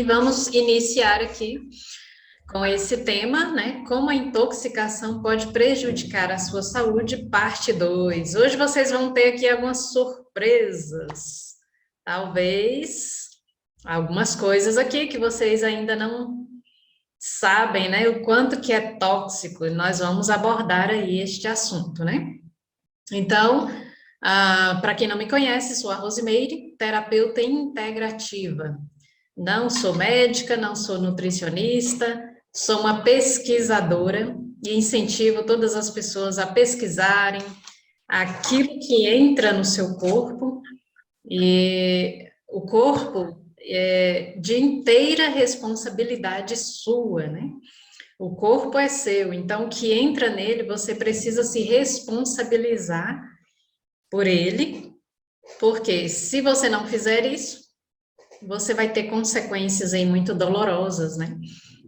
vamos iniciar aqui com esse tema, né? Como a intoxicação pode prejudicar a sua saúde, parte 2. Hoje vocês vão ter aqui algumas surpresas, talvez algumas coisas aqui que vocês ainda não sabem, né? O quanto que é tóxico, e nós vamos abordar aí este assunto, né? Então, para quem não me conhece, sou a Rosimeire, terapeuta integrativa. Não sou médica, não sou nutricionista, sou uma pesquisadora e incentivo todas as pessoas a pesquisarem aquilo que entra no seu corpo, e o corpo é de inteira responsabilidade sua, né? O corpo é seu, então o que entra nele, você precisa se responsabilizar por ele, porque se você não fizer isso, você vai ter consequências aí muito dolorosas, né?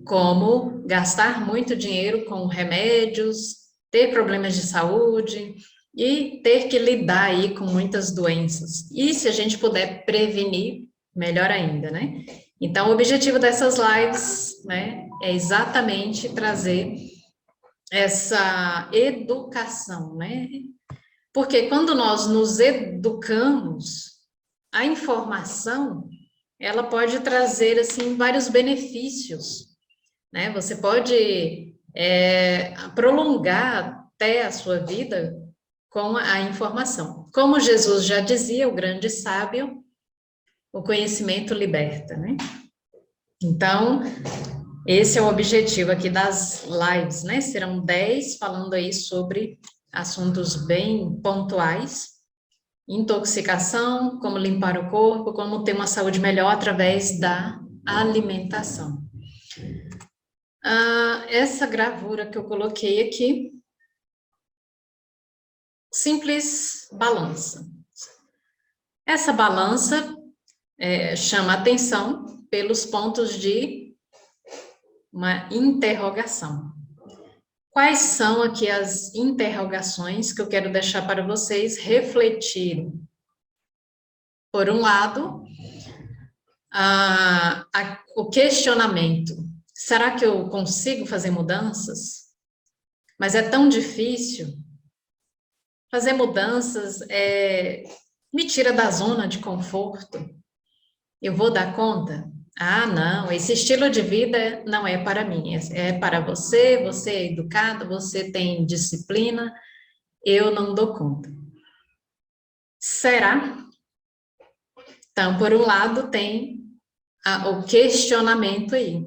Como gastar muito dinheiro com remédios, ter problemas de saúde e ter que lidar aí com muitas doenças. E se a gente puder prevenir, melhor ainda, né? Então, o objetivo dessas lives, né, é exatamente trazer essa educação, né? Porque quando nós nos educamos, a informação, ela pode trazer, assim, vários benefícios, né? Você pode prolongar até a sua vida com a informação. Como Jesus já dizia, o grande sábio, o conhecimento liberta, né? Então, esse é o objetivo aqui das lives, né? Serão 10 falando aí sobre assuntos bem pontuais, intoxicação, como limpar o corpo, como ter uma saúde melhor através da alimentação. Essa gravura que eu coloquei aqui, simples balança. Essa balança chama atenção pelos pontos de uma interrogação. Quais são aqui as interrogações que eu quero deixar para vocês refletirem? Por um lado, o questionamento. Será que eu consigo fazer mudanças? Mas é tão difícil. Fazer mudanças me tira da zona de conforto. Eu vou dar conta? Não, esse estilo de vida não é para mim, é para você, você é educado, você tem disciplina, eu não dou conta. Será? Então, por um lado, tem o questionamento aí.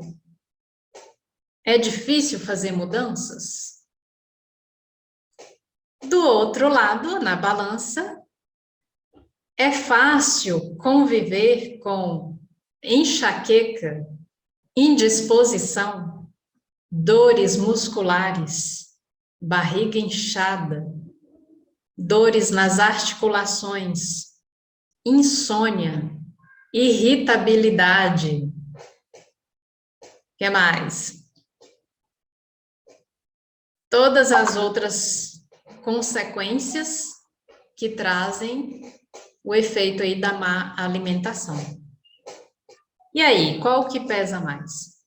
É difícil fazer mudanças? Do outro lado, na balança, é fácil conviver com enxaqueca, indisposição, dores musculares, barriga inchada, dores nas articulações, insônia, irritabilidade. O que mais? Todas as outras consequências que trazem o efeito aí da má alimentação. E aí, qual que pesa mais?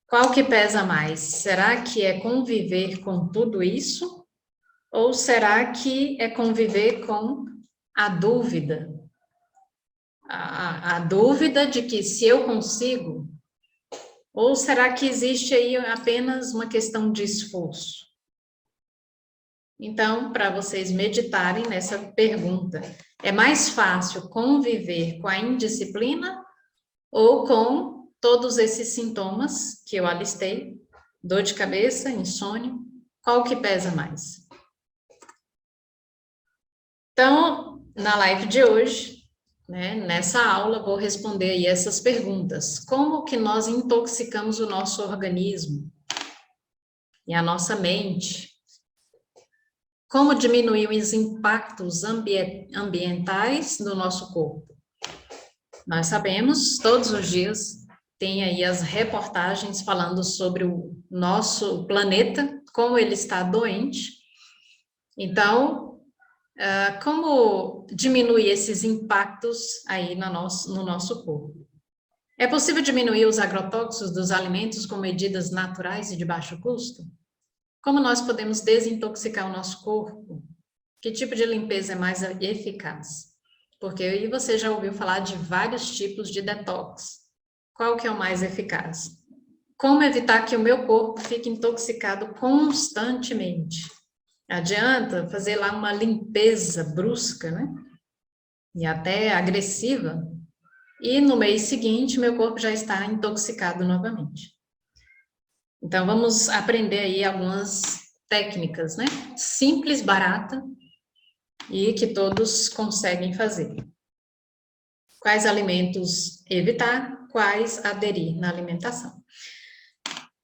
Qual que pesa mais? Será que é conviver com tudo isso? Ou será que é conviver com a dúvida? A dúvida de que se eu consigo? Ou será que existe aí apenas uma questão de esforço? Então, para vocês meditarem nessa pergunta, é mais fácil conviver com a indisciplina ou com todos esses sintomas que eu alistei? Dor de cabeça, insônia, qual que pesa mais? Então, na live de hoje, né, nessa aula, vou responder aí essas perguntas. Como que nós intoxicamos o nosso organismo e a nossa mente? Como diminuir os impactos ambientais no nosso corpo? Nós sabemos, todos os dias, tem aí as reportagens falando sobre o nosso planeta, como ele está doente. Então, Como diminuir esses impactos aí no nosso corpo? É possível diminuir os agrotóxicos dos alimentos com medidas naturais e de baixo custo? Como nós podemos desintoxicar o nosso corpo? Que tipo de limpeza é mais eficaz? Porque aí você já ouviu falar de vários tipos de detox. Qual que é o mais eficaz? Como evitar que o meu corpo fique intoxicado constantemente? Adianta fazer lá uma limpeza brusca, né? E até agressiva, e no mês seguinte meu corpo já está intoxicado novamente. Então vamos aprender aí algumas técnicas, né? Simples, barata e que todos conseguem fazer. Quais alimentos evitar, quais aderir na alimentação.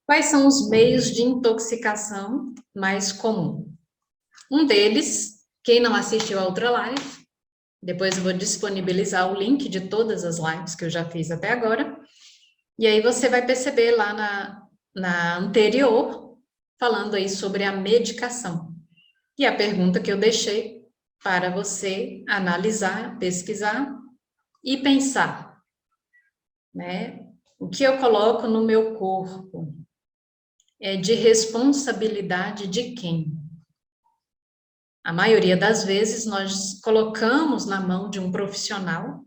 Quais são os meios de intoxicação mais comuns? Um deles, quem não assistiu a outra live, depois eu vou disponibilizar o link de todas as lives que eu já fiz até agora, e aí você vai perceber lá na anterior, falando aí sobre a medicação. E a pergunta que eu deixei para você analisar, pesquisar e pensar, né? O que eu coloco no meu corpo é de responsabilidade de quem? A maioria das vezes nós colocamos na mão de um profissional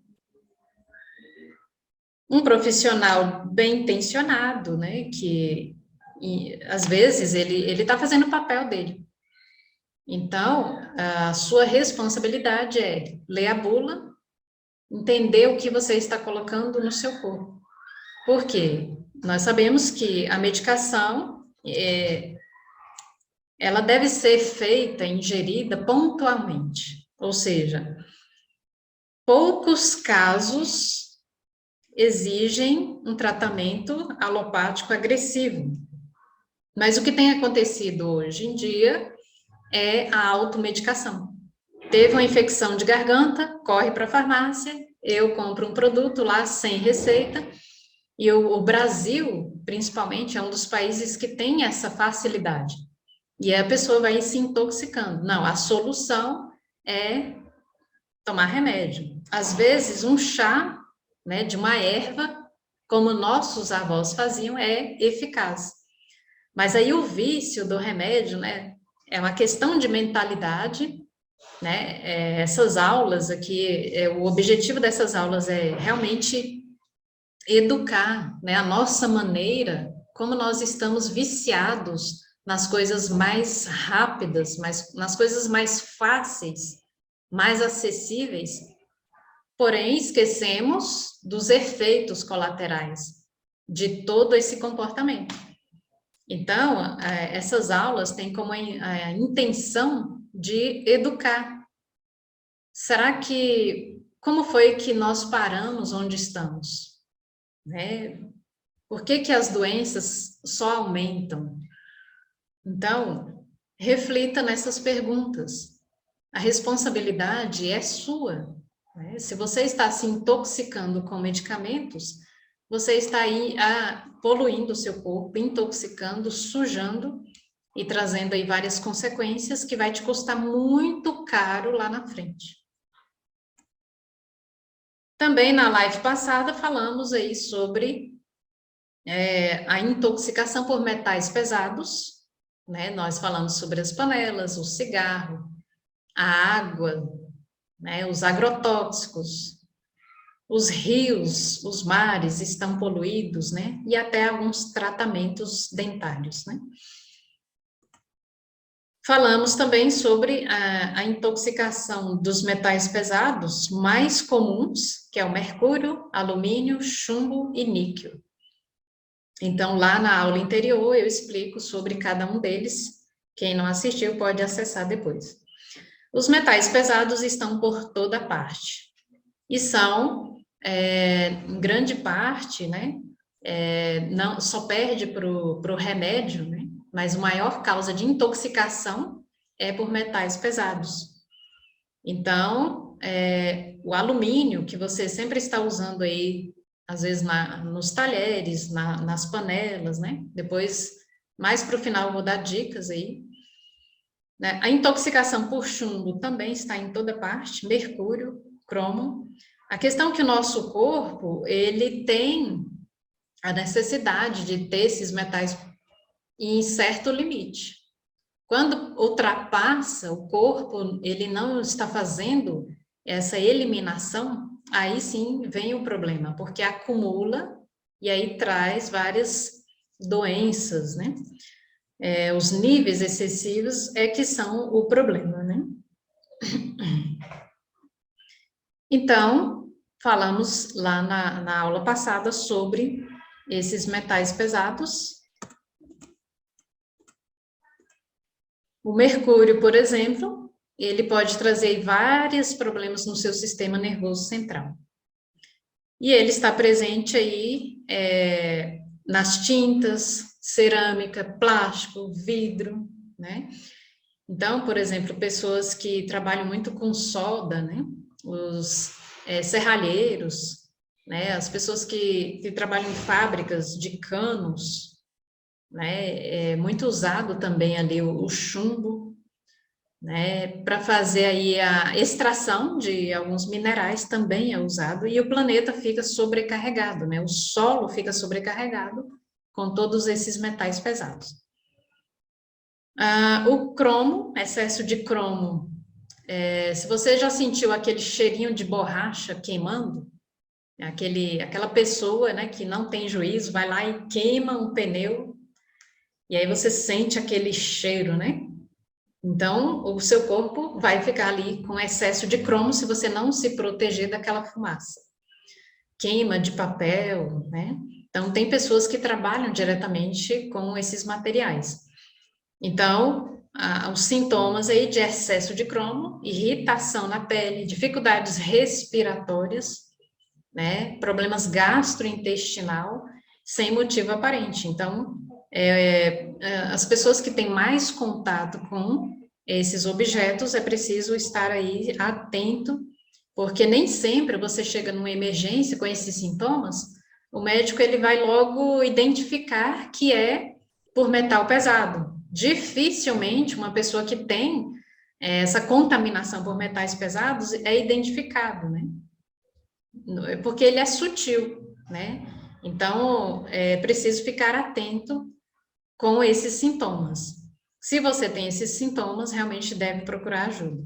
bem intencionado, né? Que às vezes ele está fazendo o papel dele. Então, a sua responsabilidade é ler a bula, entender o que você está colocando no seu corpo. Por quê? Nós sabemos que a medicação, ela deve ser feita, ingerida pontualmente. Ou seja, poucos casos exigem um tratamento alopático agressivo. Mas o que tem acontecido hoje em dia é a automedicação. Teve uma infecção de garganta, corre para a farmácia, eu compro um produto lá sem receita, e o Brasil, principalmente, é um dos países que tem essa facilidade. E a pessoa vai se intoxicando. Não, a solução é tomar remédio. Às vezes, um chá, né, de uma erva, como nossos avós faziam, é eficaz. Mas aí o vício do remédio, né, é uma questão de mentalidade, né? Essas aulas aqui, o objetivo dessas aulas é realmente educar, né, a nossa maneira, como nós estamos viciados nas coisas mais rápidas, nas coisas mais fáceis, mais acessíveis, porém esquecemos dos efeitos colaterais de todo esse comportamento. Então, essas aulas têm como a intenção de educar. Será que, como foi que nós paramos onde estamos? Né? Por que as doenças só aumentam? Então, reflita nessas perguntas. A responsabilidade é sua, né? Se você está se intoxicando com medicamentos, você está aí poluindo o seu corpo, intoxicando, sujando e trazendo aí várias consequências que vai te custar muito caro lá na frente. Também na live passada falamos aí sobre a intoxicação por metais pesados, né? Nós falamos sobre as panelas, o cigarro, a água, né? Os agrotóxicos, os rios, os mares estão poluídos, né? E até alguns tratamentos dentários, né? Falamos também sobre a intoxicação dos metais pesados mais comuns, que é o mercúrio, alumínio, chumbo e níquel. Então, lá na aula anterior, eu explico sobre cada um deles. Quem não assistiu pode acessar depois. Os metais pesados estão por toda parte. E são, em grande parte, né, não só perde para o remédio, né, mas a maior causa de intoxicação é por metais pesados. Então, o alumínio, que você sempre está usando aí, às vezes nos talheres, nas panelas, né? Depois, mais para o final, eu vou dar dicas aí. né? A intoxicação por chumbo também está em toda parte, mercúrio, cromo. A questão é que o nosso corpo, ele tem a necessidade de ter esses metais em certo limite. Quando ultrapassa o corpo, ele não está fazendo essa eliminação, aí sim vem o problema, porque acumula e aí traz várias doenças, né? Os níveis excessivos é que são o problema, né? Então, falamos lá na aula passada sobre esses metais pesados. O mercúrio, por exemplo, ele pode trazer vários problemas no seu sistema nervoso central. E ele está presente aí nas tintas, cerâmica, plástico, vidro, né? Então, por exemplo, pessoas que trabalham muito com solda, né? Os serralheiros, né? As pessoas que trabalham em fábricas de canos, né? É muito usado também ali o chumbo, né? Para fazer aí a extração de alguns minerais também é usado e o planeta fica sobrecarregado, né? O solo fica sobrecarregado com todos esses metais pesados. O cromo, excesso de cromo. Se você já sentiu aquele cheirinho de borracha queimando, aquela pessoa, né, que não tem juízo, vai lá e queima um pneu, e aí você sente aquele cheiro, né? Então, o seu corpo vai ficar ali com excesso de cromo se você não se proteger daquela fumaça. Queima de papel, né? Então, tem pessoas que trabalham diretamente com esses materiais. Então, os sintomas aí de excesso de cromo, irritação na pele, dificuldades respiratórias, né? Problemas gastrointestinal, sem motivo aparente. Então, as pessoas que têm mais contato com esses objetos, é preciso estar aí atento, porque nem sempre você chega numa emergência com esses sintomas, o médico ele vai logo identificar que é por metal pesado. Dificilmente uma pessoa que tem essa contaminação por metais pesados é identificado, né? Porque ele é sutil, né? Então, é preciso ficar atento com esses sintomas. Se você tem esses sintomas, realmente deve procurar ajuda.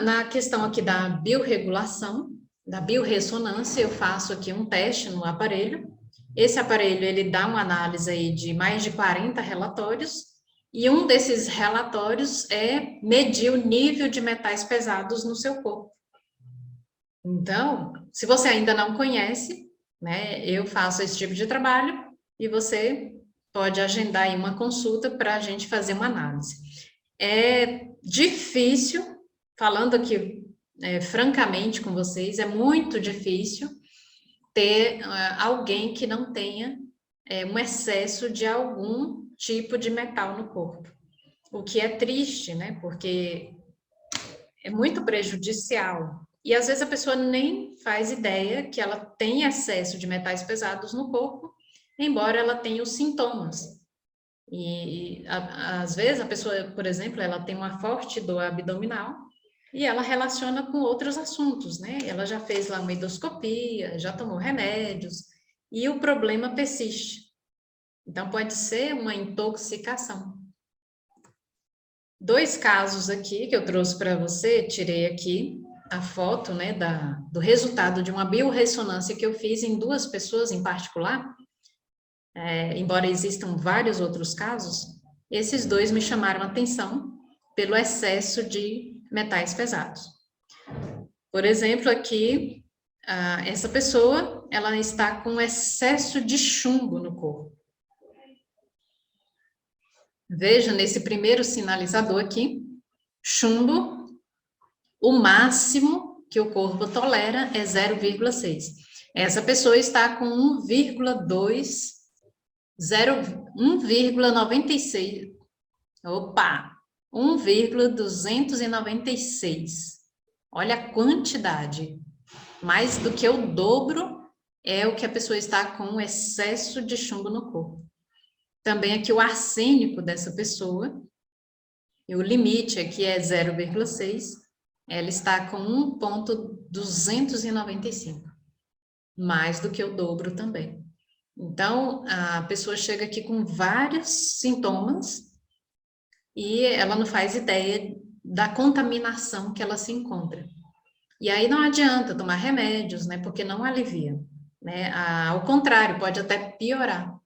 Na questão aqui da biorregulação, da biorressonância, eu faço aqui um teste no aparelho. Esse aparelho, ele dá uma análise aí de mais de 40 relatórios, e um desses relatórios é medir o nível de metais pesados no seu corpo. Então, se você ainda não conhece, né, eu faço esse tipo de trabalho e você pode agendar aí uma consulta para a gente fazer uma análise. É difícil, falando aqui francamente com vocês, é muito difícil ter alguém que não tenha um excesso de algum tipo de metal no corpo. O que é triste, né? Porque é muito prejudicial. E às vezes a pessoa nem faz ideia que ela tem excesso de metais pesados no corpo, embora ela tenha os sintomas. E às vezes a pessoa, por exemplo, ela tem uma forte dor abdominal e ela relaciona com outros assuntos, né? Ela já fez lá uma endoscopia, já tomou remédios e o problema persiste. Então pode ser uma intoxicação. 2 casos aqui que eu trouxe para você, tirei aqui a foto, né, do resultado de uma biorressonância que eu fiz em 2 pessoas em particular, embora existam vários outros casos, esses 2 me chamaram a atenção pelo excesso de metais pesados. Por exemplo, aqui, essa pessoa, ela está com excesso de chumbo no corpo. Veja nesse primeiro sinalizador aqui, chumbo, o máximo que o corpo tolera é 0,6. Essa pessoa está com 1,2, 1,96. Opa! 1,296. Olha a quantidade. Mais do que o dobro é o que a pessoa está com excesso de chumbo no corpo. também aqui o arsênico dessa pessoa, e o limite aqui é 0,6, ela está com 1,295, mais do que o dobro também. Então, a pessoa chega aqui com vários sintomas e ela não faz ideia da contaminação que ela se encontra. E aí não adianta tomar remédios, né, porque não alivia, né, ao contrário, pode até piorar,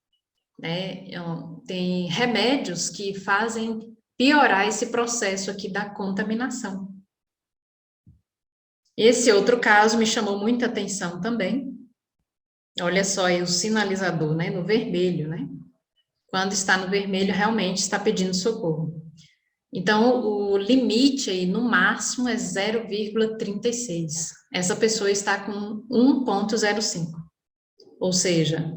né, tem remédios que fazem piorar esse processo aqui da contaminação. Esse outro caso me chamou muita atenção também. Olha só aí o sinalizador, né, no vermelho, né? Quando está no vermelho, realmente está pedindo socorro. Então, o limite aí, no máximo, é 0,36. Essa pessoa está com 1,05. Ou seja,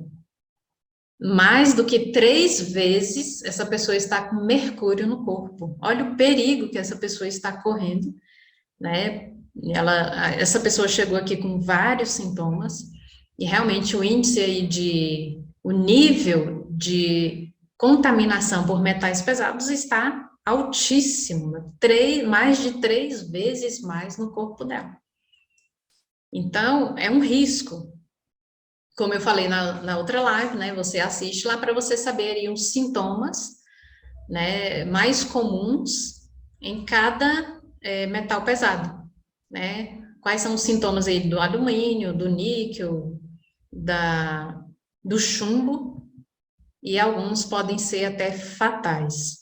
mais do que 3 vezes essa pessoa está com mercúrio no corpo. Olha o perigo que essa pessoa está correndo, né? Essa pessoa chegou aqui com vários sintomas, e realmente o índice aí o nível de contaminação por metais pesados está altíssimo, mais de 3 vezes mais no corpo dela. Então, é um risco. Como eu falei na outra live, né, você assiste lá para você saber aí os sintomas, né, mais comuns em cada metal pesado, né? Quais são os sintomas aí do alumínio, do níquel, do chumbo, e alguns podem ser até fatais.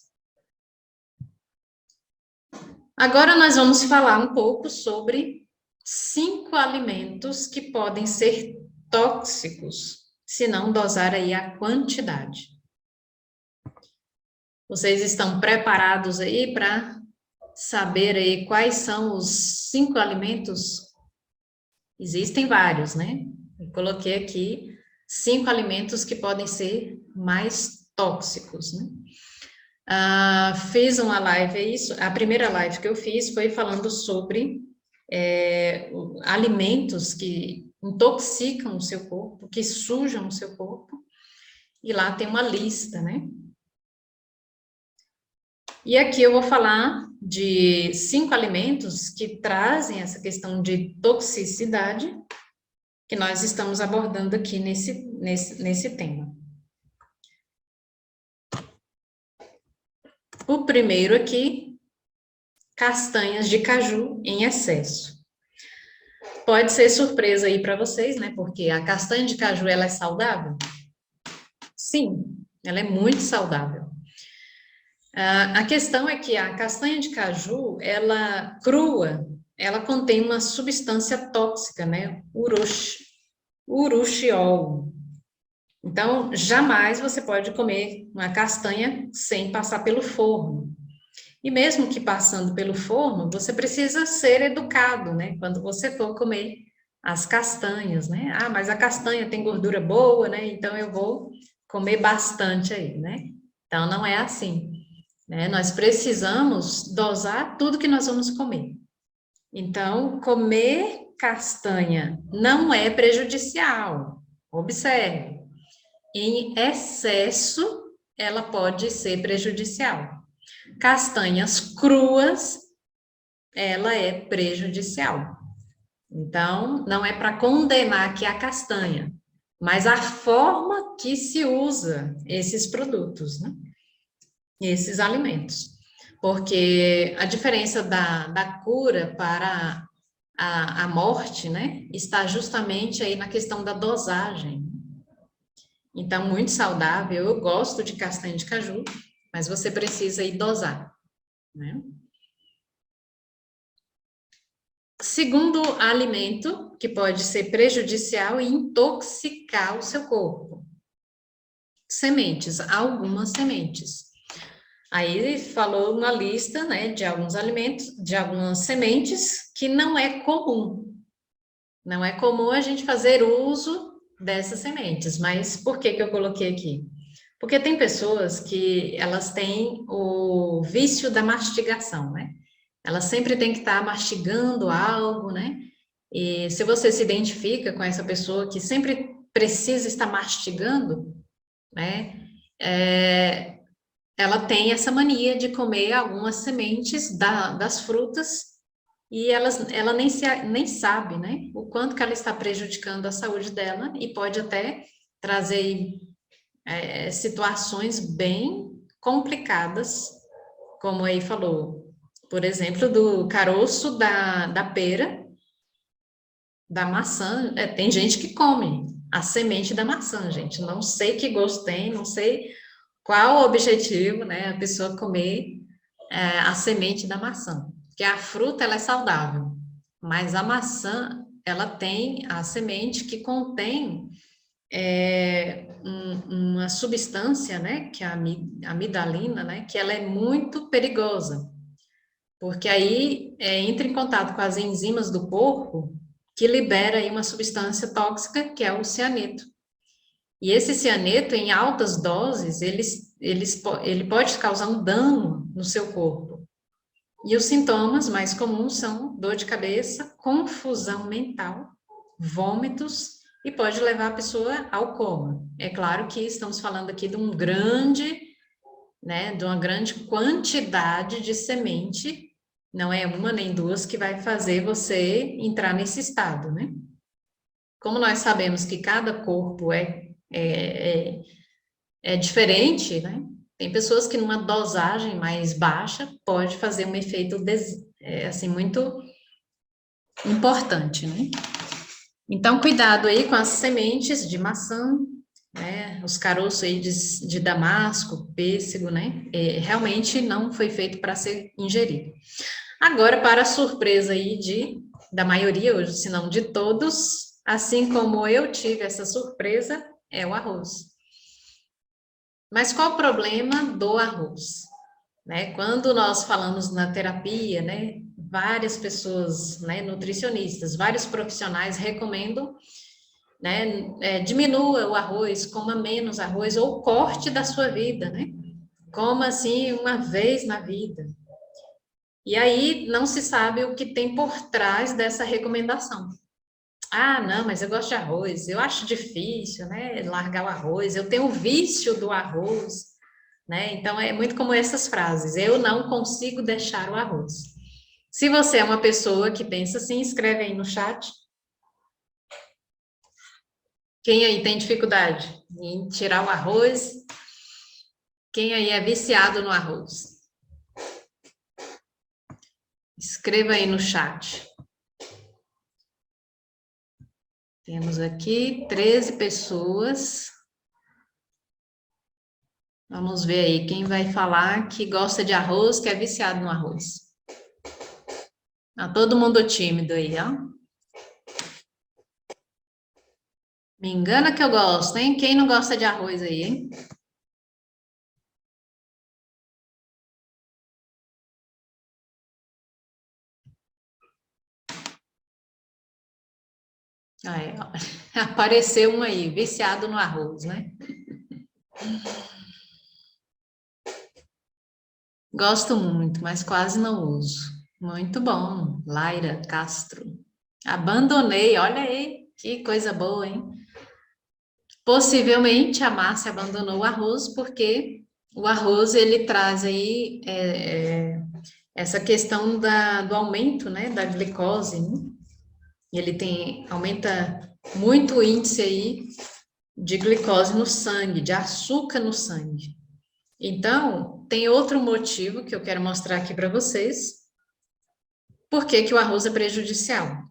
Agora nós vamos falar um pouco sobre 5 alimentos que podem ser tóxicos, se não dosar aí a quantidade. Vocês estão preparados aí para saber aí quais são os 5 alimentos? Existem vários, né? Eu coloquei aqui 5 alimentos que podem ser mais tóxicos, né? Fiz uma live, a primeira live que eu fiz foi falando sobre alimentos que intoxicam o seu corpo, que sujam o seu corpo, e lá tem uma lista, né? E aqui eu vou falar de 5 alimentos que trazem essa questão de toxicidade que nós estamos abordando aqui nesse tema. O primeiro aqui, castanhas de caju em excesso. Pode ser surpresa aí para vocês, né? Porque a castanha de caju, ela é saudável? Sim, ela é muito saudável. A questão é que a castanha de caju, ela crua, ela contém uma substância tóxica, né? Urushiol. Então, jamais você pode comer uma castanha sem passar pelo forno. E mesmo que passando pelo forno, você precisa ser educado, né? Quando você for comer as castanhas, né? Mas a castanha tem gordura boa, né? Então eu vou comer bastante aí, né? Então não é assim, né? Nós precisamos dosar tudo que nós vamos comer. Então, comer castanha não é prejudicial. Observe. Em excesso, ela pode ser prejudicial. Castanhas cruas, ela é prejudicial. Então, não é para condenar aqui a castanha, mas a forma que se usa esses produtos, né? Esses alimentos. Porque a diferença da cura para a morte, né, está justamente aí na questão da dosagem. Então, muito saudável, eu gosto de castanha de caju, mas você precisa ir dosar, né? Segundo alimento que pode ser prejudicial e intoxicar o seu corpo. Sementes, algumas sementes. Aí ele falou uma lista, né, de alguns alimentos, de algumas sementes que não é comum. Não é comum a gente fazer uso dessas sementes, mas por que eu coloquei aqui? Porque tem pessoas que elas têm o vício da mastigação, né? Ela sempre tem que estar mastigando algo, né? E se você se identifica com essa pessoa que sempre precisa estar mastigando, né? ela tem essa mania de comer algumas sementes das frutas e ela nem sabe, né, o quanto que ela está prejudicando a saúde dela e pode até trazer situações bem complicadas, como aí falou, por exemplo, do caroço da pera, da maçã, tem gente que come a semente da maçã, gente, não sei que gosto tem, não sei qual o objetivo, né, a pessoa comer a semente da maçã, porque a fruta, ela é saudável, mas a maçã, ela tem a semente que contém uma substância, né, que é a amidalina, né, que ela é muito perigosa, porque aí entra em contato com as enzimas do corpo, que libera aí uma substância tóxica, que é o cianeto. E esse cianeto, em altas doses, ele pode causar um dano no seu corpo. E os sintomas mais comuns são dor de cabeça, confusão mental, vômitos e pode levar a pessoa ao coma. É claro que estamos falando aqui de de uma grande quantidade de semente, não é uma nem duas que vai fazer você entrar nesse estado, né? Como nós sabemos que cada corpo é diferente, né? Tem pessoas que numa dosagem mais baixa pode fazer um efeito assim muito importante, né? Então, cuidado aí com as sementes de maçã, né? Os caroços aí de damasco, pêssego, né? Realmente não foi feito para ser ingerido. Agora, para a surpresa aí da maioria hoje, se não de todos, assim como eu tive essa surpresa, é o arroz. Mas qual o problema do arroz? Né? Quando nós falamos na terapia, né, várias pessoas, né, nutricionistas, vários profissionais recomendam, né, diminua o arroz, coma menos arroz ou corte da sua vida, né? Coma assim uma vez na vida. E aí não se sabe o que tem por trás dessa recomendação. Ah, não, mas eu gosto de arroz, eu acho difícil, né, largar o arroz, eu tenho o vício do arroz, né? Então é muito como essas frases, eu não consigo deixar o arroz. Se você é uma pessoa que pensa assim, escreve aí no chat. Quem aí tem dificuldade em tirar o arroz? Quem aí é viciado no arroz? Escreva aí no chat. Temos aqui 13 pessoas. Vamos ver aí quem vai falar que gosta de arroz, que é viciado no arroz. Tá todo mundo tímido aí, ó. Me engana que eu gosto, hein? Quem não gosta de arroz aí, hein? Aí, ó. Apareceu um aí, viciado no arroz, né? Gosto muito, mas quase não uso. Muito bom, Laira Castro. Abandonei, olha aí, que coisa boa, hein? Possivelmente a Márcia abandonou o arroz porque o arroz ele traz aí essa questão do aumento, né, da glicose, né? Ele aumenta muito o índice aí de glicose no sangue, de açúcar no sangue. Então, tem outro motivo que eu quero mostrar aqui para vocês. Por que que o arroz é prejudicial?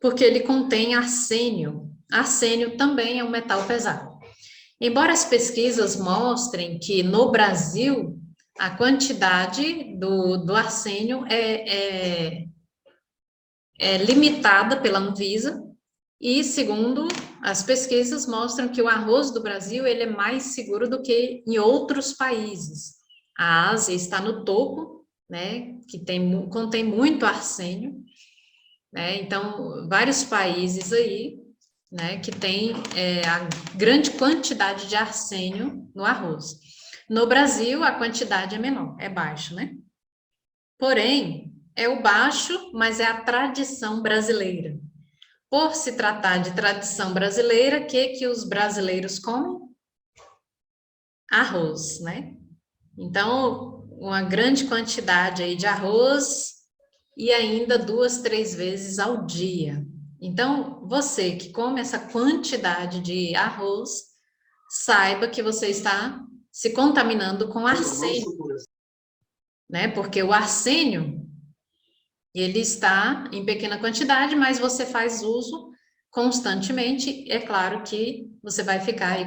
Porque ele contém arsênio. Arsênio também é um metal pesado. Embora as pesquisas mostrem que no Brasil a quantidade do arsênio é limitada pela Anvisa, e segundo as pesquisas mostram que o arroz do Brasil ele é mais seguro do que em outros países. A Ásia está no topo, né, que contém muito arsênio, né, então vários países aí, né, que tem a grande quantidade de arsênio no arroz. No Brasil, a quantidade é menor, é baixo, né? Porém, é o baixo, mas é a tradição brasileira. Por se tratar de tradição brasileira, o que os brasileiros comem? arroz, né? Então, uma grande quantidade aí de arroz e ainda 2, 3 vezes ao dia. Então, você que come essa quantidade de arroz, saiba que você está se contaminando com arsênio, né? Porque o arsênio, ele está em pequena quantidade, mas você faz uso constantemente, é claro que você vai ficar aí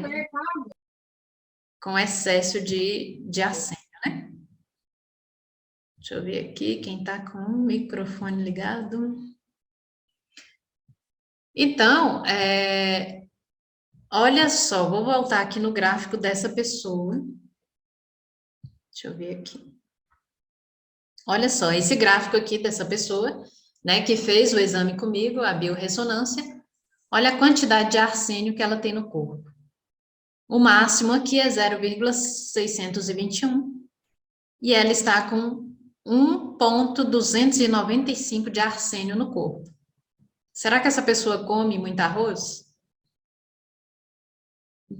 com excesso de arsênio, né? Deixa eu ver aqui quem está com o microfone ligado. Então, olha só, vou voltar aqui no gráfico dessa pessoa. Deixa eu ver aqui. Olha só, esse gráfico aqui dessa pessoa, né, que fez o exame comigo, a biorressonância, olha a quantidade de arsênio que ela tem no corpo. O máximo aqui é 0,621 e ela está com 1,295 de arsênio no corpo. Será que essa pessoa come muito arroz?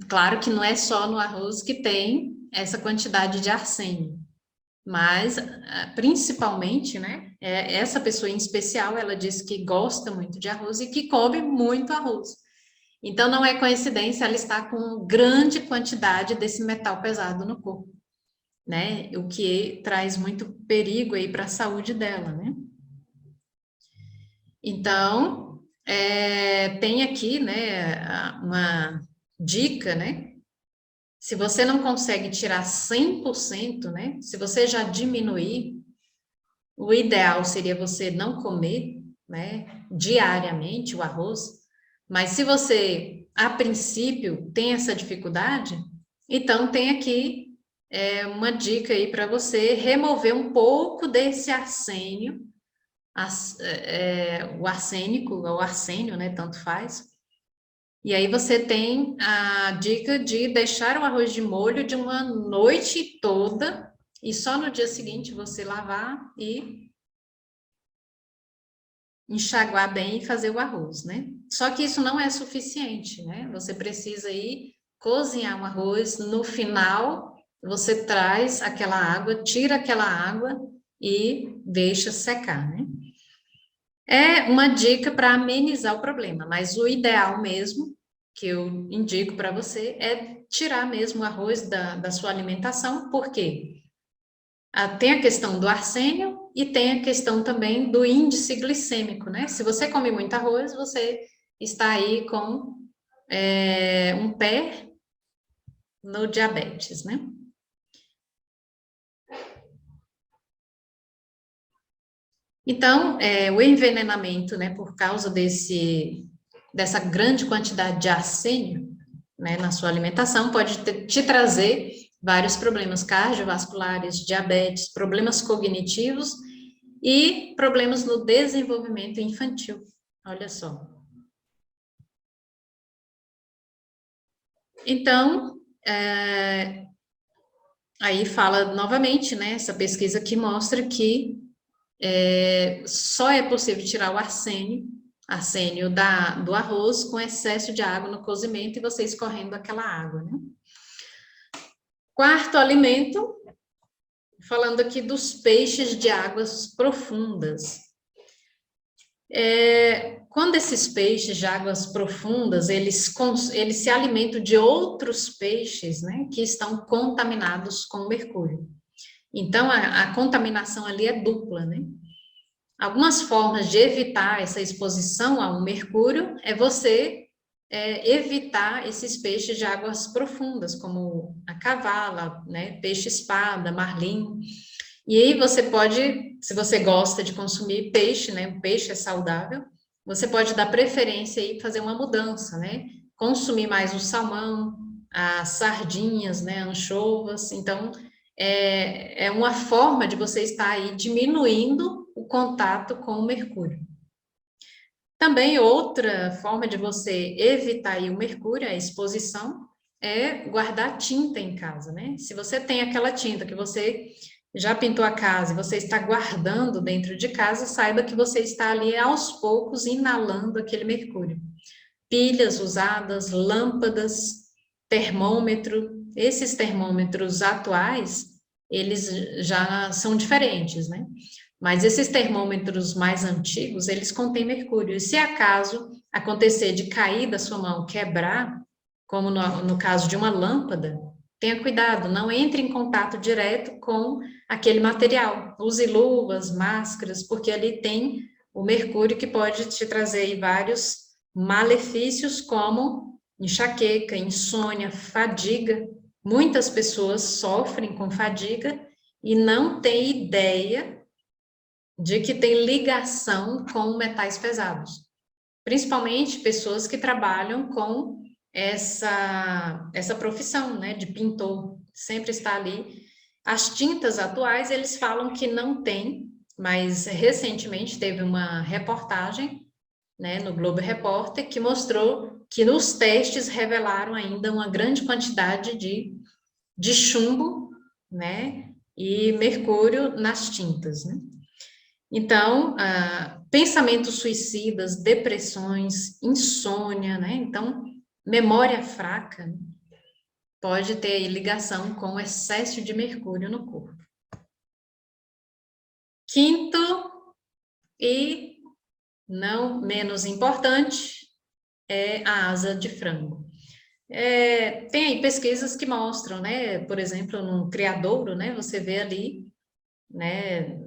Claro que não é só no arroz que tem essa quantidade de arsênio, mas principalmente, né, essa pessoa em especial, ela disse que gosta muito de arroz e que come muito arroz. Então, não é coincidência ela estar com grande quantidade desse metal pesado no corpo, né, o que traz muito perigo aí para a saúde dela, né. Então, tem aqui, né, uma dica, né, se você não consegue tirar 100%, né? Se você já diminuir, o ideal seria você não comer, né, diariamente o arroz. Mas se você, a princípio, tem essa dificuldade, então tem aqui uma dica aí para você remover um pouco desse arsênio, o arsênico, ou arsênio, né, tanto faz. E aí você tem a dica de deixar o arroz de molho de uma noite toda e só no dia seguinte você lavar e enxaguar bem e fazer o arroz, né? Só que isso não é suficiente, né? Você precisa aí cozinhar o arroz, no final você traz aquela água, tira aquela água e deixa secar, né? É uma dica para amenizar o problema, mas o ideal mesmo, que eu indico para você, é tirar mesmo o arroz da sua alimentação, porque tem a questão do arsênio e tem a questão também do índice glicêmico, né? Se você come muito arroz, você está aí com um pé no diabetes, né? Então, o envenenamento, né, por causa dessa grande quantidade de arsênio, né, na sua alimentação, pode te trazer vários problemas cardiovasculares, diabetes, problemas cognitivos e problemas no desenvolvimento infantil. Olha só. Então, aí fala novamente, né, essa pesquisa que mostra que só é possível tirar o arsênio do arroz com excesso de água no cozimento e você escorrendo aquela água, né? Quarto alimento, falando aqui dos peixes de águas profundas. Quando esses peixes de águas profundas, eles se alimentam de outros peixes, né, que estão contaminados com mercúrio. Então, a contaminação ali é dupla, né? Algumas formas de evitar essa exposição ao mercúrio é você evitar esses peixes de águas profundas, como a cavala, né, peixe-espada, marlim. E aí você pode, se você gosta de consumir peixe, né, o peixe é saudável, você pode dar preferência e fazer uma mudança, né? Consumir mais o salmão, as sardinhas, né, anchovas. Então, é uma forma de você estar aí diminuindo o contato com o mercúrio. Também outra forma de você evitar aí o mercúrio, a exposição, é guardar tinta em casa, né? Se você tem aquela tinta que você já pintou a casa e você está guardando dentro de casa, saiba que você está ali aos poucos inalando aquele mercúrio. Pilhas usadas, lâmpadas, termômetro, esses termômetros atuais, eles já são diferentes, né? Mas esses termômetros mais antigos, eles contêm mercúrio. E se acaso acontecer de cair da sua mão, quebrar, como no caso de uma lâmpada, tenha cuidado, não entre em contato direto com aquele material. Use luvas, máscaras, porque ali tem o mercúrio que pode te trazer aí vários malefícios, como enxaqueca, insônia, fadiga. Muitas pessoas sofrem com fadiga e não têm ideia de que tem ligação com metais pesados. Principalmente pessoas que trabalham com essa profissão, né, de pintor, sempre está ali. As tintas atuais, eles falam que não tem, mas recentemente teve uma reportagem, né, no Globo Repórter, que mostrou que nos testes revelaram ainda uma grande quantidade de chumbo, né, e mercúrio nas tintas, né. Então, pensamentos suicidas, depressões, insônia, né? Então, memória fraca pode ter ligação com o excesso de mercúrio no corpo. Quinto, e não menos importante, é a asa de frango. Tem aí pesquisas que mostram, né? Por exemplo, no criadouro, né? Você vê ali, né?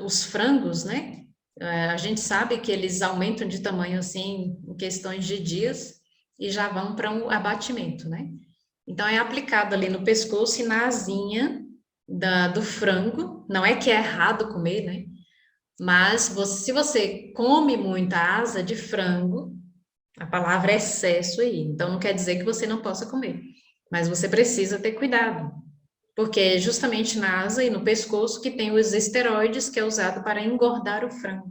Os frangos, né? A gente sabe que eles aumentam de tamanho assim em questões de dias e já vão para um abatimento, né? Então é aplicado ali no pescoço e na asinha do frango. Não é que é errado comer, né? Mas se você come muita asa de frango, a palavra é excesso aí. Então não quer dizer que você não possa comer, mas você precisa ter cuidado, porque é justamente na asa e no pescoço que tem os esteroides, que é usado para engordar o frango.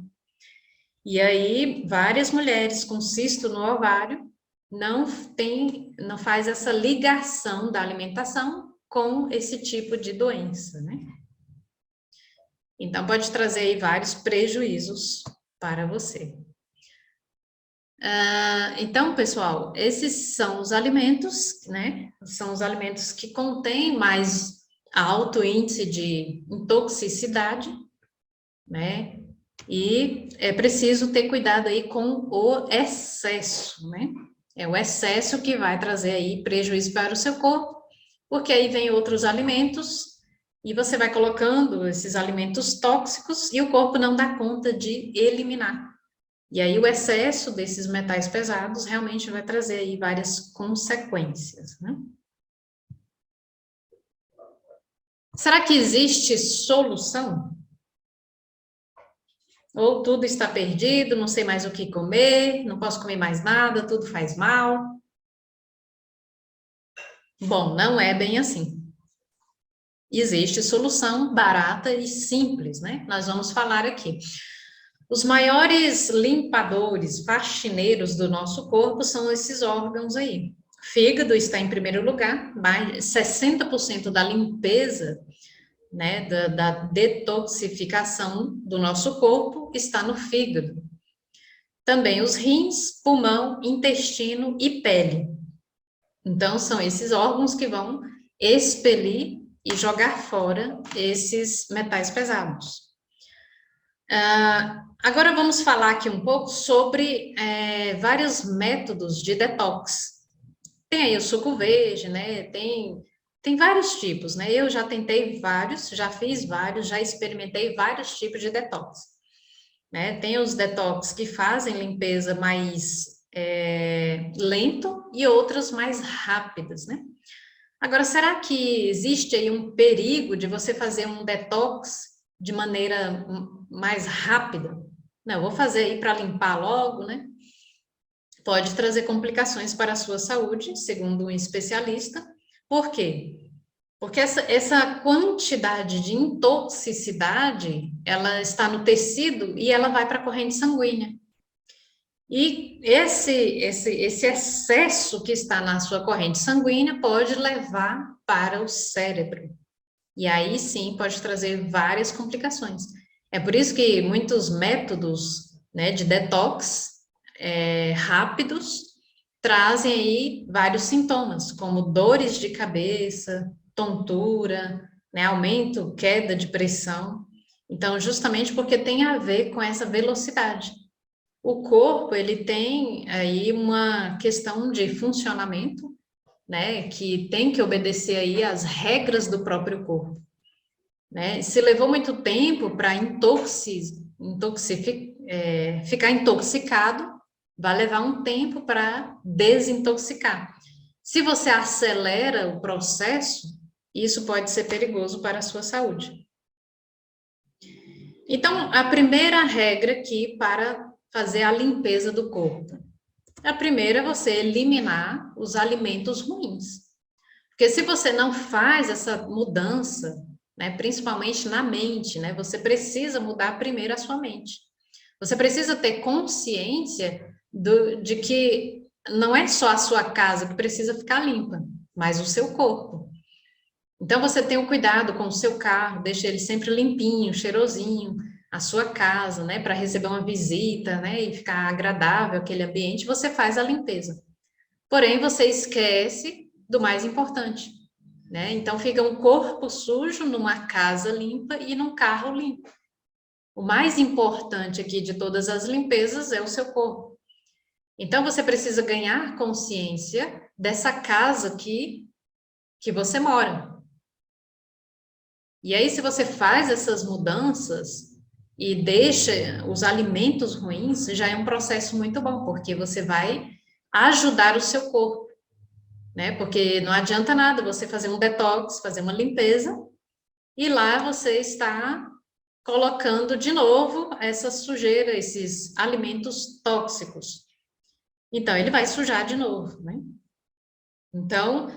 E aí, várias mulheres com cisto no ovário não faz essa ligação da alimentação com esse tipo de doença, né? Então, pode trazer aí vários prejuízos para você. Então, pessoal, esses são os alimentos, né? São os alimentos que contêm mais alto índice de intoxicidade, né? E é preciso ter cuidado aí com o excesso, né? É o excesso que vai trazer aí prejuízo para o seu corpo, porque aí vem outros alimentos e você vai colocando esses alimentos tóxicos e o corpo não dá conta de eliminar. E aí o excesso desses metais pesados realmente vai trazer aí várias consequências, né? Será que existe solução? Ou tudo está perdido, não sei mais o que comer, não posso comer mais nada, tudo faz mal? Bom, não é bem assim. Existe solução barata e simples, né? Nós vamos falar aqui. Os maiores limpadores, faxineiros do nosso corpo são esses órgãos aí. Fígado está em primeiro lugar, mais 60% da limpeza, né, da detoxificação do nosso corpo está no fígado. Também os rins, pulmão, intestino e pele. Então, são esses órgãos que vão expelir e jogar fora esses metais pesados. Agora vamos falar aqui um pouco sobre vários métodos de detox. Tem aí o suco verde, né? Tem vários tipos, né? Eu já tentei vários, já fiz vários, já experimentei vários tipos de detox, né? Tem os detox que fazem limpeza mais lento e outras mais rápidas, né? Agora, será que existe aí um perigo de você fazer um detox de maneira mais rápida? Não, vou fazer aí para limpar logo, né? Pode trazer complicações para a sua saúde, segundo um especialista. Por quê? Porque essa quantidade de intoxicidade, ela está no tecido e ela vai para a corrente sanguínea. E esse excesso que está na sua corrente sanguínea pode levar para o cérebro. E aí sim pode trazer várias complicações. É por isso que muitos métodos, né, de detox rápidos, trazem aí vários sintomas, como dores de cabeça, tontura, né, aumento, queda de pressão. Então, justamente porque tem a ver com essa velocidade. O corpo, ele tem aí uma questão de funcionamento, né, que tem que obedecer aí às regras do próprio corpo, né? Se levou muito tempo para ficar intoxicado, vai levar um tempo para desintoxicar. Se você acelera o processo, isso pode ser perigoso para a sua saúde. Então, a primeira regra aqui para fazer a limpeza do corpo. A primeira é você eliminar os alimentos ruins. Porque se você não faz essa mudança, né, principalmente na mente, né, você precisa mudar primeiro a sua mente. Você precisa ter consciência de que não é só a sua casa que precisa ficar limpa, mas o seu corpo. Então, você tem o cuidado com o seu carro, deixa ele sempre limpinho, cheirosinho, a sua casa, né, para receber uma visita, né, e ficar agradável aquele ambiente, você faz a limpeza. Porém, você esquece do mais importante, né? Então, fica um corpo sujo numa casa limpa e num carro limpo. O mais importante aqui de todas as limpezas é o seu corpo. Então, você precisa ganhar consciência dessa casa que você mora. E aí, se você faz essas mudanças e deixa os alimentos ruins, já é um processo muito bom, porque você vai ajudar o seu corpo, né? Porque não adianta nada você fazer um detox, fazer uma limpeza, e lá você está colocando de novo essa sujeira, esses alimentos tóxicos. Então, ele vai sujar de novo, né? Então,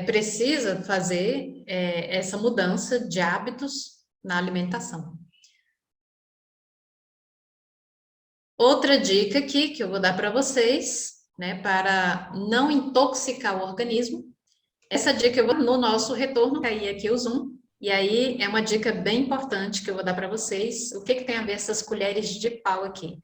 precisa fazer essa mudança de hábitos na alimentação. Outra dica aqui que eu vou dar para vocês, né, para não intoxicar o organismo, essa dica eu vou no nosso retorno, cair aqui o Zoom, e aí é uma dica bem importante que eu vou dar para vocês. O que tem a ver essas colheres de pau aqui?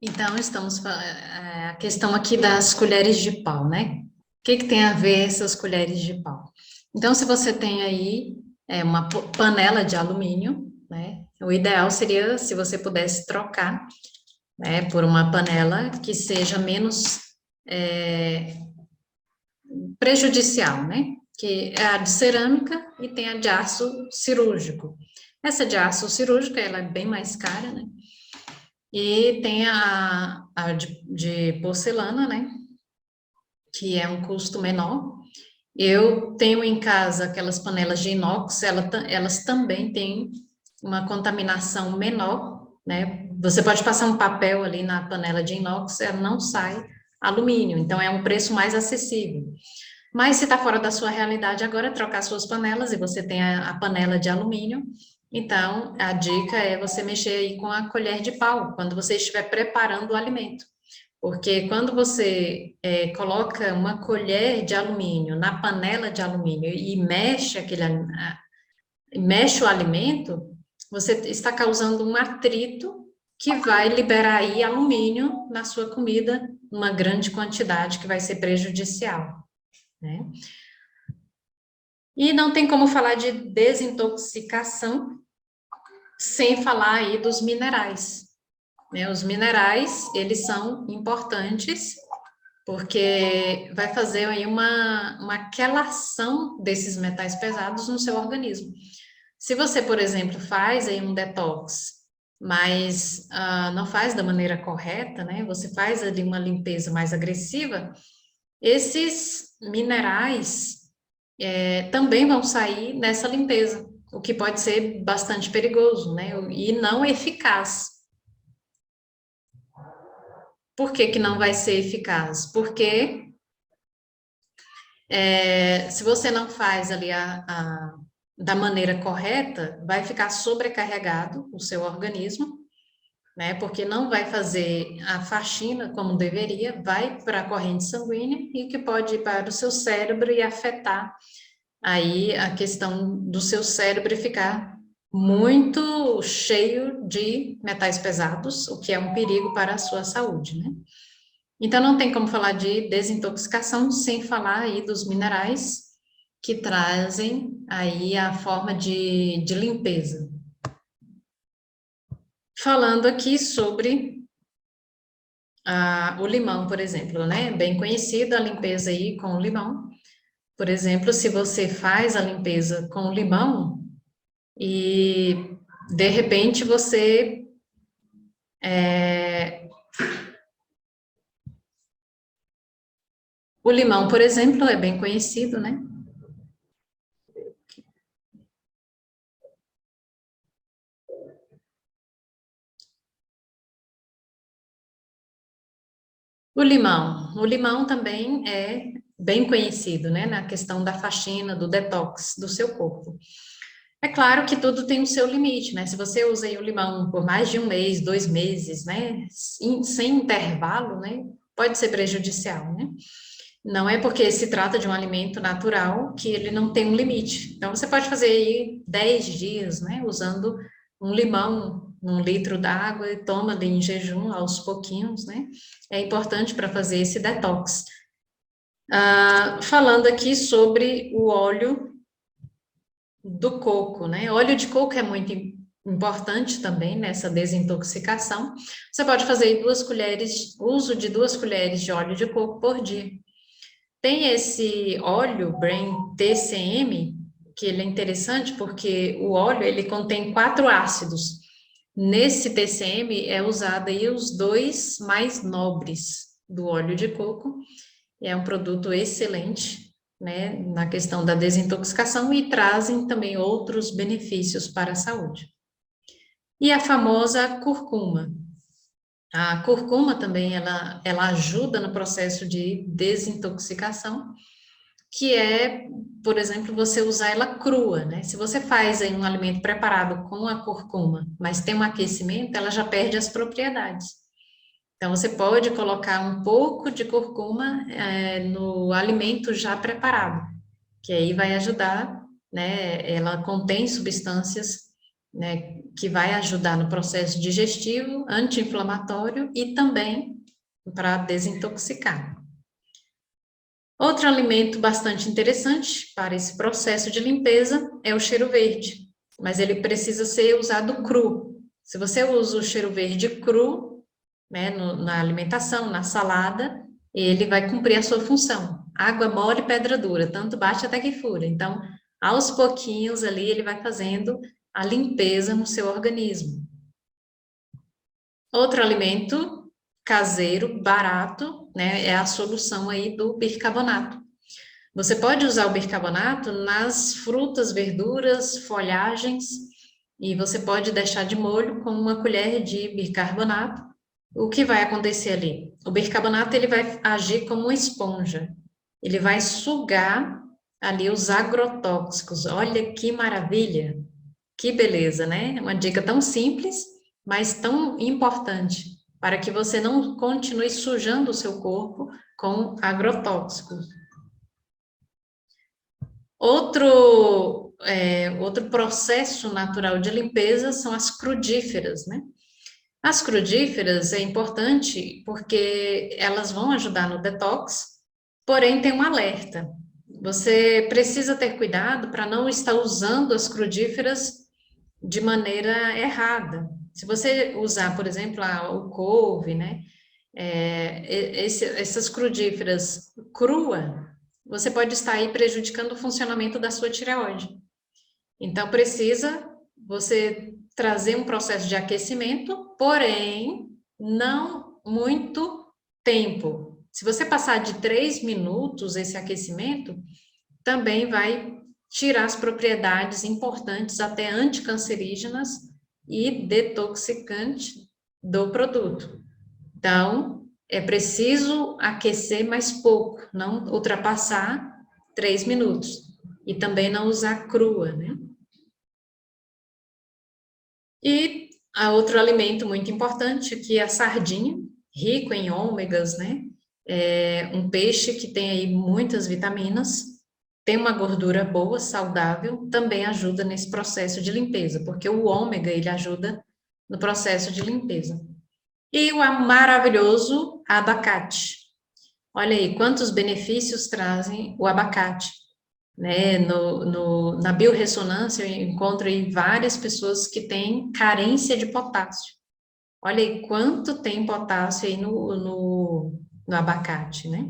Então, a questão aqui das colheres de pau, né? O que tem a ver essas colheres de pau? Então, se você tem aí uma panela de alumínio, né? O ideal seria se você pudesse trocar, né, por uma panela que seja menos prejudicial, né? Que é a de cerâmica e tem a de aço cirúrgico. Essa de aço cirúrgico, ela é bem mais cara, né? E tem a de porcelana, né? Que é um custo menor. Eu tenho em casa aquelas panelas de inox, elas também têm uma contaminação menor, né? Você pode passar um papel ali na panela de inox, ela não sai alumínio, então é um preço mais acessível. Mas se está fora da sua realidade agora, é trocar suas panelas e você tem a panela de alumínio, então a dica é você mexer aí com a colher de pau, quando você estiver preparando o alimento. Porque quando você coloca uma colher de alumínio na panela de alumínio e mexe o alimento, você está causando um atrito que vai liberar aí alumínio na sua comida, uma grande quantidade que vai ser prejudicial, né? E não tem como falar de desintoxicação sem falar aí dos minerais, né? Os minerais, eles são importantes porque vai fazer aí uma quelação desses metais pesados no seu organismo. Se você, por exemplo, faz aí um detox, mas não faz da maneira correta, né? Você faz ali uma limpeza mais agressiva, esses minerais também vão sair nessa limpeza, o que pode ser bastante perigoso, né? E não eficaz. Por que não vai ser eficaz? Porque se você não faz ali da maneira correta, vai ficar sobrecarregado o seu organismo, né? Porque não vai fazer a faxina como deveria, vai para a corrente sanguínea e que pode ir para o seu cérebro e afetar aí a questão do seu cérebro ficar muito cheio de metais pesados, o que é um perigo para a sua saúde, né? Então, não tem como falar de desintoxicação sem falar aí dos minerais que trazem aí a forma de limpeza. Falando aqui sobre o limão, por exemplo, né? Bem conhecida a limpeza aí com o limão. Por exemplo, se você faz a limpeza com limão e de repente você o limão, por exemplo, é bem conhecido, né? O limão também é bem conhecido, né, na questão da faxina, do detox do seu corpo. É claro que tudo tem o seu limite, né? Se você usa aí o limão por mais de um mês, 2 meses, né, sem intervalo, né, pode ser prejudicial, né? Não é porque se trata de um alimento natural que ele não tem um limite. Então, você pode fazer aí 10 dias, né, usando um limão, 1 litro d'água e toma ali em jejum aos pouquinhos, né? É importante para fazer esse detox. Falando aqui sobre o óleo do coco, né? Óleo de coco é muito importante também nessa desintoxicação. Você pode fazer aí 2 colheres, uso de 2 colheres de óleo de coco por dia. Tem esse óleo Brain TCM, que ele é interessante porque o óleo ele contém 4 ácidos. Nesse TCM é usado aí os 2 mais nobres do óleo de coco. É um produto excelente, né, na questão da desintoxicação e trazem também outros benefícios para a saúde. E a famosa curcuma. A curcuma também, ela ajuda no processo de desintoxicação, que é, por exemplo, você usar ela crua, né? Se você faz aí um alimento preparado com a curcuma, mas tem um aquecimento, ela já perde as propriedades. Então, você pode colocar um pouco de curcuma no alimento já preparado, que aí vai ajudar, né? Ela contém substâncias, né, que vai ajudar no processo digestivo, anti-inflamatório e também para desintoxicar. Outro alimento bastante interessante para esse processo de limpeza é o cheiro verde, mas ele precisa ser usado cru. Se você usa o cheiro verde cru, né, na alimentação, na salada, ele vai cumprir a sua função. Água mole, pedra dura, tanto bate até que fura. Então, aos pouquinhos ali, ele vai fazendo a limpeza no seu organismo. Outro alimento caseiro, barato, né, é a solução aí do bicarbonato. Você pode usar o bicarbonato nas frutas, verduras, folhagens, e você pode deixar de molho com 1 colher de bicarbonato. O que vai acontecer ali? O bicarbonato ele vai agir como uma esponja. Ele vai sugar ali os agrotóxicos. Olha que maravilha! Que beleza, né? Uma dica tão simples, mas tão importante para que você não continue sujando o seu corpo com agrotóxicos. Outro processo natural de limpeza são as crudíferas, né? As crudíferas é importante porque elas vão ajudar no detox, porém tem um alerta. Você precisa ter cuidado para não estar usando as crudíferas de maneira errada. Se você usar, por exemplo, o couve, né? Essas crudíferas crua, você pode estar aí prejudicando o funcionamento da sua tireoide. Então, precisa você trazer um processo de aquecimento, porém, não muito tempo. Se você passar de 3 minutos esse aquecimento, também vai tirar as propriedades importantes, até anticancerígenas e detoxicantes do produto. Então, é preciso aquecer mais pouco, não ultrapassar 3 minutos. E também não usar crua, né? E a outro alimento muito importante, que é a sardinha, rico em ômegas, né? É um peixe que tem aí muitas vitaminas, tem uma gordura boa, saudável, também ajuda nesse processo de limpeza, porque o ômega, ele ajuda no processo de limpeza. E o maravilhoso abacate. Olha aí, quantos benefícios trazem o abacate, né? Na biorressonância, eu encontro aí várias pessoas que têm carência de potássio. Olha aí quanto tem potássio aí no abacate, né?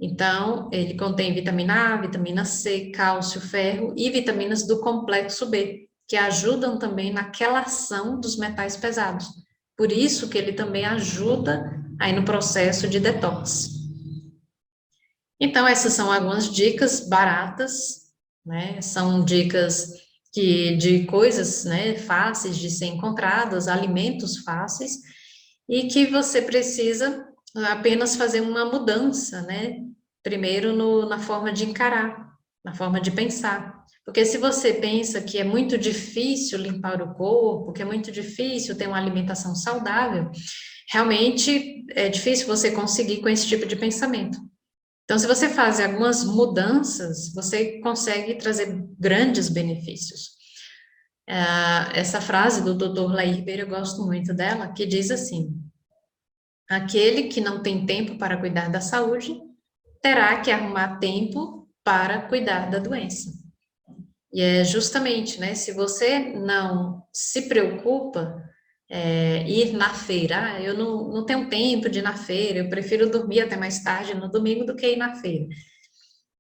Então, ele contém vitamina A, vitamina C, cálcio, ferro e vitaminas do complexo B, que ajudam também na quelação dos metais pesados. Por isso que ele também ajuda aí no processo de detox. Então, essas são algumas dicas baratas, né? São dicas de coisas, né, fáceis de ser encontradas, alimentos fáceis, e que você precisa apenas fazer uma mudança, né? Primeiro na forma de encarar, na forma de pensar. Porque se você pensa que é muito difícil limpar o corpo, que é muito difícil ter uma alimentação saudável, realmente é difícil você conseguir com esse tipo de pensamento. Então, se você faz algumas mudanças, você consegue trazer grandes benefícios. Essa frase do Dr. Lair Ribeiro, eu gosto muito dela, que diz assim: aquele que não tem tempo para cuidar da saúde, terá que arrumar tempo para cuidar da doença. E é justamente, né, se você não se preocupa, ir na feira, eu não tenho tempo de ir na feira, eu prefiro dormir até mais tarde no domingo do que ir na feira.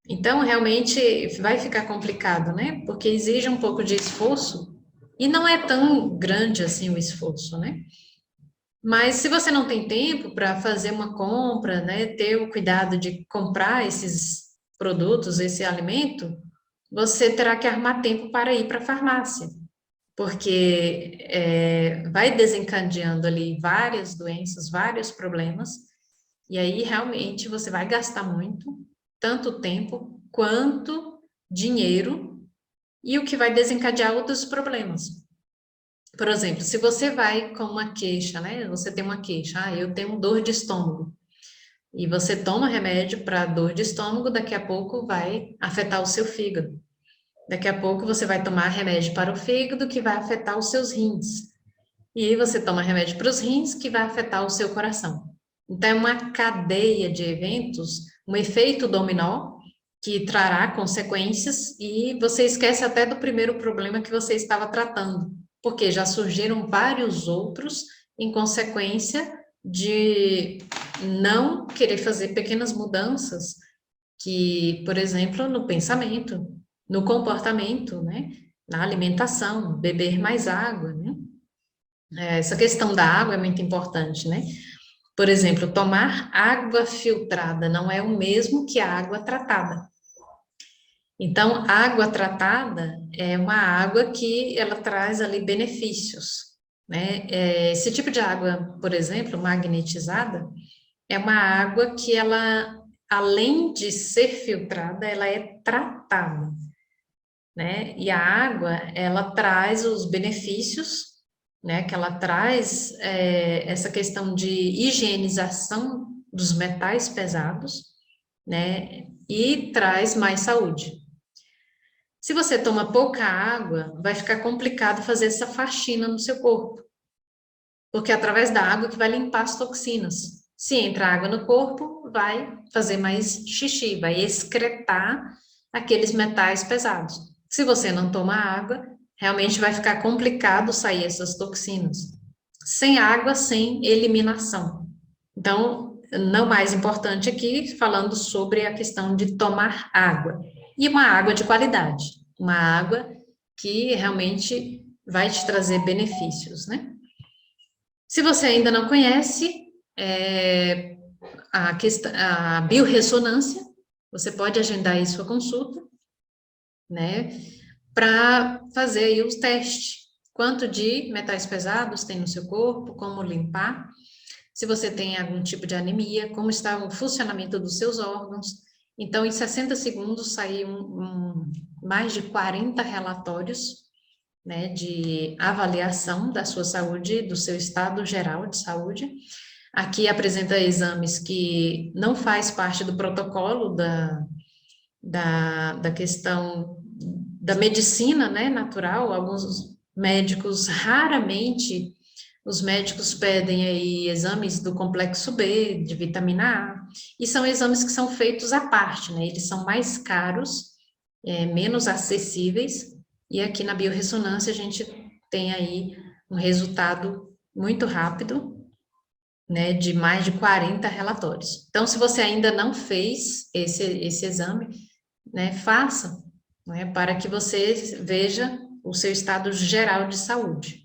Então, realmente vai ficar complicado, né? Porque exige um pouco de esforço e não é tão grande assim o esforço, né? Mas se você não tem tempo para fazer uma compra, né, ter o cuidado de comprar esses produtos, esse alimento, você terá que arrumar tempo para ir para a farmácia, porque vai desencadeando ali várias doenças, vários problemas, e aí realmente você vai gastar muito, tanto tempo quanto dinheiro, e o que vai desencadear outros problemas. Por exemplo, se você vai com uma queixa, né? Você tem uma queixa, eu tenho dor de estômago. E você toma remédio para dor de estômago, daqui a pouco vai afetar o seu fígado. Daqui a pouco você vai tomar remédio para o fígado, que vai afetar os seus rins. E aí você toma remédio para os rins, que vai afetar o seu coração. Então, é uma cadeia de eventos, um efeito dominó, que trará consequências, e você esquece até do primeiro problema que você estava tratando, porque já surgiram vários outros em consequência de não querer fazer pequenas mudanças, que, por exemplo, no pensamento, no comportamento, né? Na alimentação, beber mais água, né? Essa questão da água é muito importante, né? Por exemplo, tomar água filtrada não é o mesmo que a água tratada. Então, água tratada é uma água que ela traz ali benefícios, né? Esse tipo de água, por exemplo, magnetizada, é uma água que ela, além de ser filtrada, ela é tratada, né? E a água, ela traz os benefícios, né? Que ela traz essa questão de higienização dos metais pesados, né? E traz mais saúde. Se você toma pouca água, vai ficar complicado fazer essa faxina no seu corpo, porque é através da água que vai limpar as toxinas. Se entra água no corpo, vai fazer mais xixi, vai excretar aqueles metais pesados. Se você não toma água, realmente vai ficar complicado sair essas toxinas. Sem água, sem eliminação. Então, não mais importante aqui, falando sobre a questão de tomar água. E uma água de qualidade. Uma água que realmente vai te trazer benefícios, né? Se você ainda não conhece a biorressonância, você pode agendar aí sua consulta, né? Para fazer aí os testes. Quanto de metais pesados tem no seu corpo, como limpar, se você tem algum tipo de anemia, como está o funcionamento dos seus órgãos. Então, em 60 segundos, saíram mais de 40 relatórios, né, de avaliação da sua saúde, do seu estado geral de saúde. Aqui apresenta exames que não faz parte do protocolo da questão da medicina, né, natural. Alguns médicos, raramente, os médicos pedem aí exames do complexo B, de vitamina A, e são exames que são feitos à parte, né, eles são mais caros, menos acessíveis, e aqui na biorressonância a gente tem aí um resultado muito rápido, né, de mais de 40 relatórios. Então, se você ainda não fez esse exame, né, faça, né, para que você veja o seu estado geral de saúde.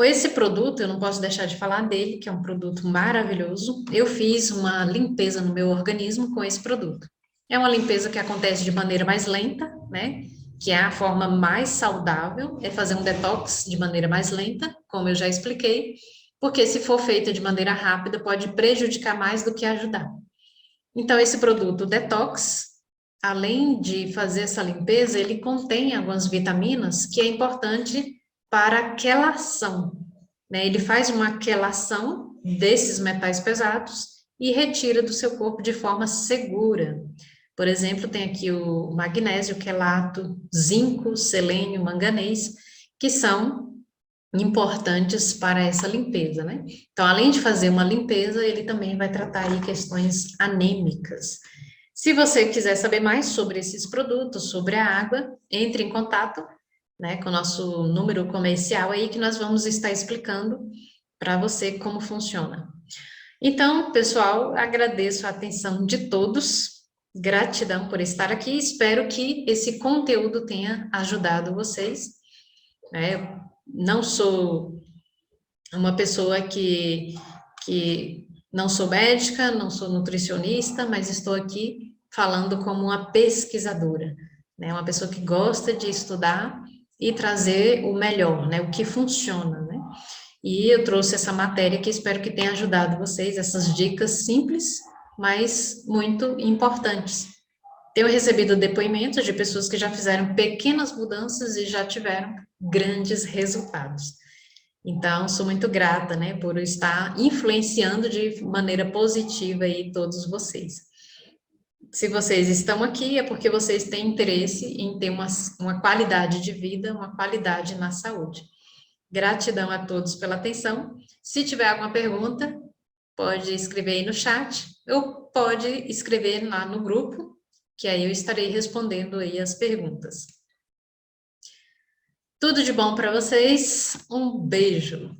Esse produto, eu não posso deixar de falar dele, que é um produto maravilhoso. Eu fiz uma limpeza no meu organismo com esse produto. É uma limpeza que acontece de maneira mais lenta, né? Que é a forma mais saudável, é fazer um detox de maneira mais lenta, como eu já expliquei, porque se for feita de maneira rápida, pode prejudicar mais do que ajudar. Então, esse produto Detox, além de fazer essa limpeza, ele contém algumas vitaminas que é importante para a quelação, né? Ele faz uma quelação desses metais pesados e retira do seu corpo de forma segura. Por exemplo, tem aqui o magnésio quelato, zinco, selênio, manganês, que são importantes para essa limpeza, né? Então, além de fazer uma limpeza, ele também vai tratar aí questões anêmicas. Se você quiser saber mais sobre esses produtos, sobre a água, entre em contato, né, com o nosso número comercial aí, que nós vamos estar explicando para você como funciona. Então, pessoal, agradeço a atenção de todos, gratidão por estar aqui, espero que esse conteúdo tenha ajudado vocês, né? Eu não sou uma pessoa que não sou médica, não sou nutricionista, mas estou aqui falando como uma pesquisadora, né? Uma pessoa que gosta de estudar e trazer o melhor, né? O que funciona, né? E eu trouxe essa matéria que espero que tenha ajudado vocês, essas dicas simples, mas muito importantes. Tenho recebido depoimentos de pessoas que já fizeram pequenas mudanças e já tiveram grandes resultados. Então, sou muito grata, né, por estar influenciando de maneira positiva aí todos vocês. Se vocês estão aqui, é porque vocês têm interesse em ter uma qualidade de vida, uma qualidade na saúde. Gratidão a todos pela atenção. Se tiver alguma pergunta, pode escrever aí no chat, ou pode escrever lá no grupo, que aí eu estarei respondendo aí as perguntas. Tudo de bom para vocês, um beijo!